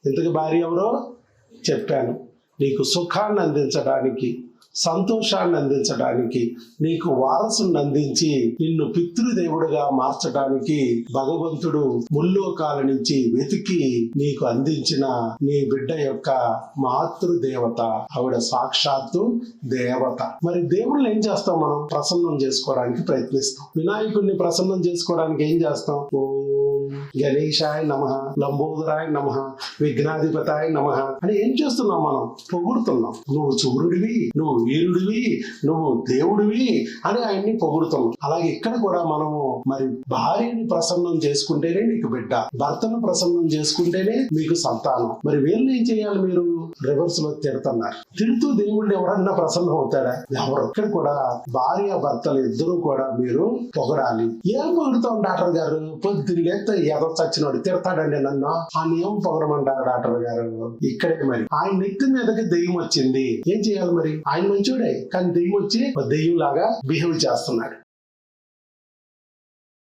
ఇంతకు భార్య ఎవరో చెప్పాను. నీకు సుఖాన్ని అందించడానికి, సంతోషాన్ని అందించడానికి, నీకు వారసుని అందించి నిన్ను పితృదేవుడిగా మార్చడానికి భగవంతుడు ముల్లోకాల నుంచి వెతికి నీకు అందించిన నీ బిడ్డ యొక్క మాతృదేవత. ఆవిడ సాక్షాత్తు దేవత. మరి దేవుళ్ళని ఏం చేస్తాం? మనం ప్రసన్నం చేసుకోవడానికి ప్రయత్నిస్తాం. వినాయకుడిని ప్రసన్నం చేసుకోవడానికి ఏం చేస్తాం? గణేశాయ నమః, లంబోదరాయ నమః, విఘ్నాధిపతాయ నమః అని ఏం చేస్తున్నాం? మనం పొగుడుతున్నాం. నువ్వు సూర్యుడివి, నువ్వు వీరుడివి, నువ్వు దేవుడివి అని ఆయన్ని పొగుడుతున్నాం. అలాగే ఇక్కడ కూడా మనము మరి భార్యని ప్రసన్నం చేసుకుంటేనే నీకు బిడ్డ, భర్తను ప్రసన్నం చేసుకుంటేనే మీకు సంతానం. మరి వీళ్ళని ఏం చేయాలి? మీరు రివర్స్ లో తిడుతున్నారు. తిడుతూ దేవుడిని ఎవరన్నా ప్రసన్నం అవుతాడా? ఎవరు? ఇక్కడ కూడా భార్య భర్తలు ఇద్దరు కూడా మీరు పొగడాలి. ఏం పొగుడుతాం డాక్టర్ గారు? పొద్దున్నేస్తే ఏదో చచ్చినోడు తిడతాడండి నన్ను, ఆయన ఏం పొగడమంటారు డాక్టర్ గారు? ఇక్కడే మరి ఆయన నెత్తి మీదకి దెయ్యం వచ్చింది. ఏం చేయాలి మరి? ఆయన మంచోడే, కానీ దెయ్యం వచ్చి దెయ్యం లాగా బిహేవ్ చేస్తున్నాడు.